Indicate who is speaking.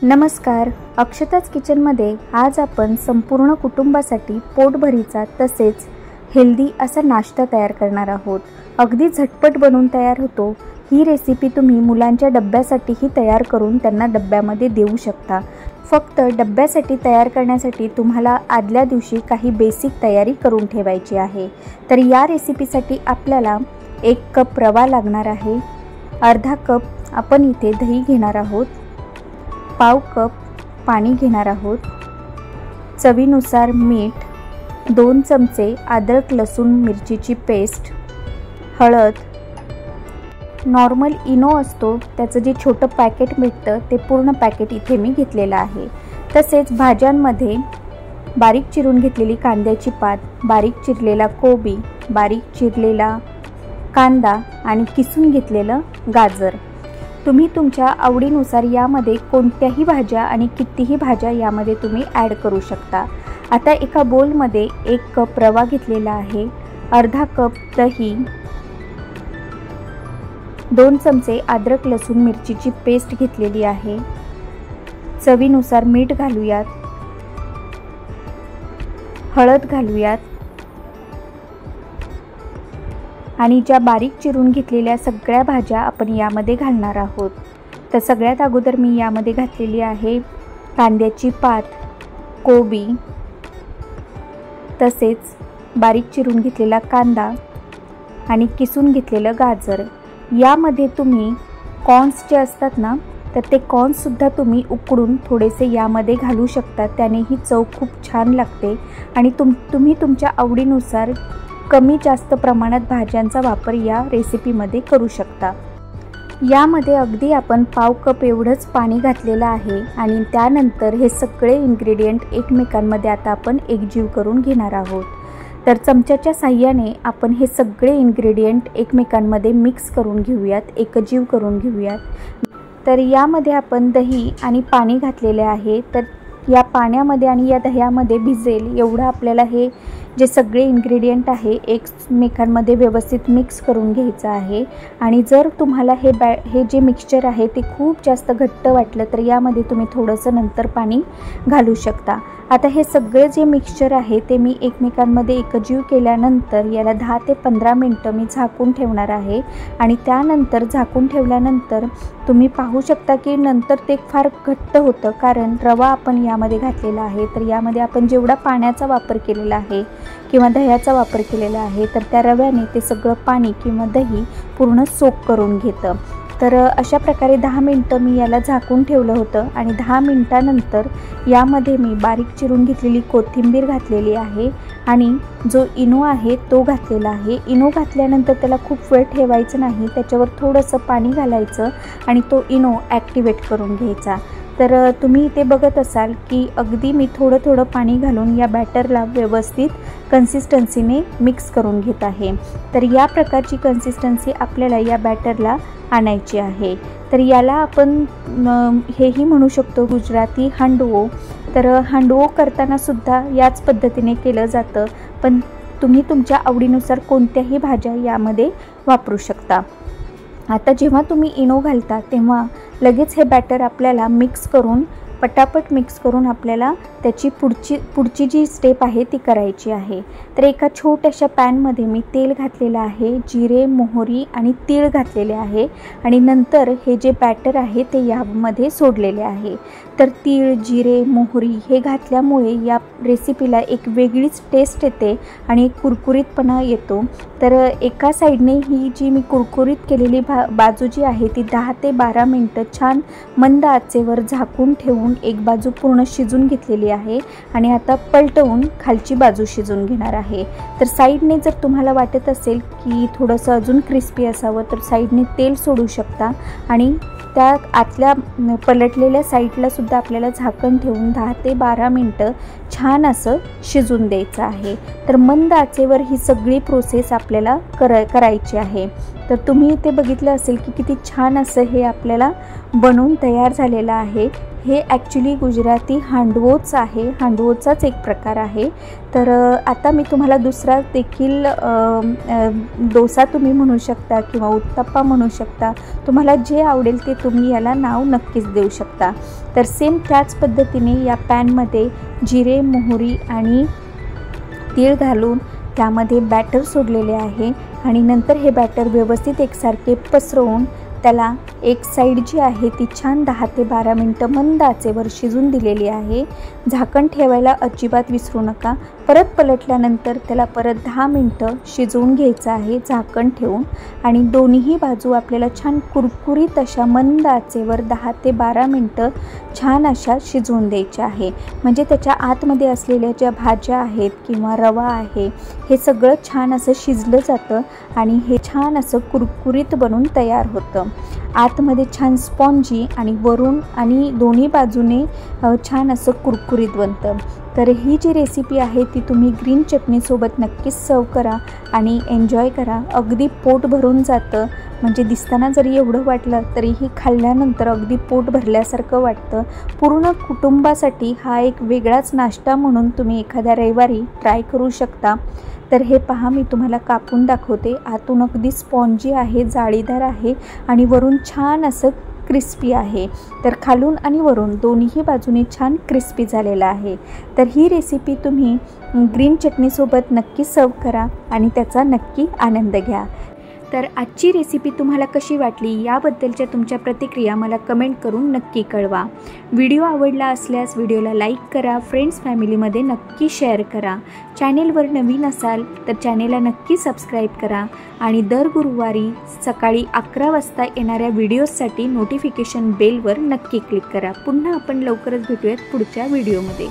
Speaker 1: नमस्कार, अक्षताच किचनमध्ये आज आपण संपूर्ण कुटुंबासाठी पोटभरीचा तसेच हेल्दी असा नाश्ता तयार करणार आहोत। अगदी झटपट बनवून तयार होतो। ही रेसिपी तुम्ही मुलांच्या डब्यासाठीही तयार करून त्यांना डब्यामध्ये देऊ शकता। फक्त डब्यासाठी तयार करण्यासाठी तुम्हाला आदल्या दिवशी काही बेसिक तयारी करून ठेवायची आहे। तर या रेसिपीसाठी आपल्याला 1 कप रवा लागणार आहे, अर्धा कप आपण इथे दही घेणार आहोत, पाव कप पाणी घेणार आहोत, चवीनुसार मीठ, 2 चमचे अद्रक लसूण मिरचीची पेस्ट, हळद, नॉर्मल इनो असतो त्याचं जे छोटं पॅकेट मिळतं ते पूर्ण पॅकेट इथे मी घेतलेलं आहे। तसेच भाज्यांमध्ये बारीक चिरून घेतलेली कांद्याची पात, बारीक चिरलेला कोबी, बारीक चिरलेला कांदा आणि किसून घेतलेलं गाजर। तुम्ही तुमच्या आवडीनुसार यामध्ये कोणत्याही भाज्या आणि कितीही भाज्या यामध्ये तुम्ही ॲड करू शकता। आता एका बोलमध्ये 1 कप रवा घेतलेला आहे, अर्धा कप दही, 2 चमचे अद्रक लसूण मिरचीची पेस्ट घेतलेली आहे, चवीनुसार मीठ घालूयात, हळद घालूयात आणि ज्या बारीक चिरून घेतलेल्या सगळ्या भाज्या आपण यामध्ये घालणार आहोत। तर सगळ्यात अगोदर मी यामध्ये घातलेली आहे कांद्याची पात, कोबी, तसेच बारीक चिरून घेतलेला कांदा आणि किसून घेतलेलं गाजर। यामध्ये तुम्ही कॉर्न्स जे असतात ना, तर ते कॉर्न्ससुद्धा तुम्ही उकडून थोडेसे यामध्ये घालू शकता, त्यानेही चव खूप छान लागते आणि तुम्ही तुमच्या आवडीनुसार कमी जास्त प्रमाणात भाज्यांचा वापर या रेसिपीमध्ये करू शकता। यामध्ये अगदी आपण पाव कप एवढंच पाणी घातलेलं आहे आणि त्यानंतर हे सगळे इन्ग्रेडियंट एकमेकांमध्ये आता आपण एकजीव करून घेणार आहोत। तर चमच्याच्या साहाय्याने आपण हे सगळे इन्ग्रेडियंट एकमेकांमध्ये मिक्स करून घेऊयात, एकजीव करून घेऊयात। तर यामध्ये आपण दही आणि पाणी घातलेले आहे, तर या पाण्यामध्ये आणि या दह्यामध्ये भिजेल एवढं आपल्याला हे जे सगळे इन्ग्रेडियंट आहे एकमेकांमध्ये व्यवस्थित मिक्स करून घ्यायचं आहे। आणि जर तुम्हाला हे जे मिक्सचर आहे ते खूप जास्त घट्ट वाटलं तर यामध्ये तुम्ही थोडंसं नंतर पाणी घालू शकता। आता हे सगळे जे मिक्सचर आहे ते मी एकमेकांमध्ये एकजीव केल्यानंतर याला 10 ते 15 मिनटं मी झाकून ठेवणार आहे आणि त्यानंतर झाकून ठेवल्यानंतर तुम्ही पाहू शकता की नंतर ते फार घट्ट होतं, कारण रवा आपण यामध्ये घातलेला आहे। तर यामध्ये आपण जेवढा पाण्याचा वापर केलेला आहे किंवा दह्याचा वापर केलेला आहे तर त्या रव्याने ते सगळं पाणी किंवा दही पूर्ण सोक करून घेतं। तर अशा प्रकारे 10 मिनटं मी याला झाकून ठेवलं होतं आणि 10 मिनटानंतर यामध्ये मी बारीक चिरून घेतलेली कोथिंबीर घातलेली आहे आणि जो इनो आहे तो घातलेला आहे। इनो घातल्यानंतर त्याला खूप वेळ ठेवायचं नाही, त्याच्यावर थोडंसं पाणी घालायचं आणि तो इनो ॲक्टिवेट करून घ्यायचा। तर तुम्ही इथे बघत असाल की अगदी मी थोडं थोडं पाणी घालून या बॅटरला व्यवस्थित कन्सिस्टन्सीने मिक्स करून घेत आहे। तर या प्रकारची कन्सिस्टन्सी आपल्याला या बॅटरला आणायची आहे। तर याला आपण हेही म्हणू शकतो गुजराती हांडवो। तर हांडवो करताना सुद्धा याच पद्धतीने केलं जातं, पण तुम्ही तुमच्या आवडीनुसार कोणत्याही भाज्या यामध्ये वापरू शकता। आता जेव्हा तुम्ही इनो घालता तेव्हा लगेच हे बॅटर आपल्याला मिक्स करून पटापट मिक्स करून आपल्याला त्याची पुढची जी स्टेप आहे ती करायची आहे। तर एका छोट्याशा पॅनमध्ये मी तेल घातलेलं आहे, जिरे, मोहरी आणि तीळ घातलेले आहे आणि नंतर हे जे बॅटर आहे ते यामध्ये सोडलेले आहे। तर तीळ, जिरे, मोहरी हे घातल्यामुळे या रेसिपीला एक वेगळीच टेस्ट येते आणि एक कुरकुरीतपणा येतो। तर एका साईडने ही जी मी कुरकुरीत केलेली बाजू जी आहे ती 10 ते 12 मिनटं छान मंद आचेवर झाकून ठेवून एक बाजू पूर्ण शिजून घेतलेली आहे आणि आता पलटवून खालची बाजू शिजून घेणार आहे। तर साईडने जर तुम्हाला वाटत असेल की थोडंसं अजून क्रिस्पी असावं तर साईडने तेल सोडू शकता आणि त्या आतल्या पलटलेल्या साईडला सुद्धा आपल्याला झाकण ठेवून 10 ते 12 मिनटं छान असं शिजून द्यायचं आहे। तर मंद आचेवर ही सगळी प्रोसेस आपल्याला करायची आहे। तर तुम्ही इथे बघितलं असेल की किती छान असं हे आपल्याला बनवून तयार झालेलं आहे। हे ॲक्च्युली गुजराती हांडवोच आहे, हांडवोचाच एक प्रकार आहे। तर आता मी तुम्हाला दुसरा देखील डोसा तुम्ही म्हणू शकता किंवा उत्तप्पा म्हणू शकता, तुम्हाला जे आवडेल ते तुम्ही याला नाव नक्कीच देऊ शकता। तर सेम त्याच पद्धतीने या पॅनमध्ये जिरे, मोहरी आणि तीळ घालून त्यामध्ये बॅटर सोडलेले आहे आणि नंतर हे बॅटर व्यवस्थित एकसारखे पसरवून त्याला एक साईड जी आहे ती छान 10 ते 12 मिनटं मंद आचेवर शिजून दिलेली आहे। झाकण ठेवायला अजिबात विसरू नका। परत पलटल्यानंतर त्याला परत 10 मिनटं शिजवून घ्यायचं आहे झाकण ठेवून आणि दोन्ही बाजू आपल्याला छान कुरकुरीत अशा मंद आचेवर 10 ते 12 मिनटं छान अशा शिजवून द्यायच्या आहे। म्हणजे त्याच्या आतमध्ये असलेल्या ज्या भाज्या आहेत किंवा रवा आहे हे सगळं छान असं शिजलं जातं आणि हे छान असं कुरकुरीत बनून तयार होतं। आतमध्ये छान स्पॉन्जी आणि वरून आणि दोन्ही बाजूने छान असं कुरकुरीत बनतं। तर ही जी रेसिपी आहे ती तुम्ही ग्रीन चटणीसोबत नक्कीच सर्व करा आणि एन्जॉय करा। अगदी पोट भरून जातं, म्हणजे दिसताना जरी एवढं वाटलं तरीही खाल्ल्यानंतर अगदी पोट भरल्यासारखं वाटतं। पूर्ण कुटुंबासाठी हा एक वेगळाच नाश्ता म्हणून तुम्ही एखाद्या रविवारी ट्राय करू शकता। तर हे पहा, मी तुम्हाला कापून दाखवते। आतून अगदी स्पॉन्जी आहे, जाळीदार आहे आणि वरून छान असं क्रिस्पी आहे। तर खालून आणि वरून दोन्ही बाजूने छान क्रिस्पी झालेला आहे। तर ही रेसिपी तुम्ही ग्रीन चटणीसोबत नक्की सर्व करा आणि त्याचा नक्की आनंद घ्या। तर आजची रेसिपी तुम्हाला कशी वाटली याबद्दलच्या तुमच्या प्रतिक्रिया मला कमेंट करून नक्की कळवा। व्हिडिओ आवडला असल्यास व्हिडिओला लाईक करा, फ्रेंड्स फॅमिलीमध्ये नक्की शेअर करा। चॅनेलवर नवीन असाल तर चॅनेलला नक्की सबस्क्राईब करा आणि दर गुरुवारी सकाळी 11 वाजता येणाऱ्या व्हिडिओजसाठी नोटिफिकेशन बेलवर नक्की क्लिक करा। पुन्हा आपण लवकरच भेटूयात पुढच्या व्हिडिओमध्ये।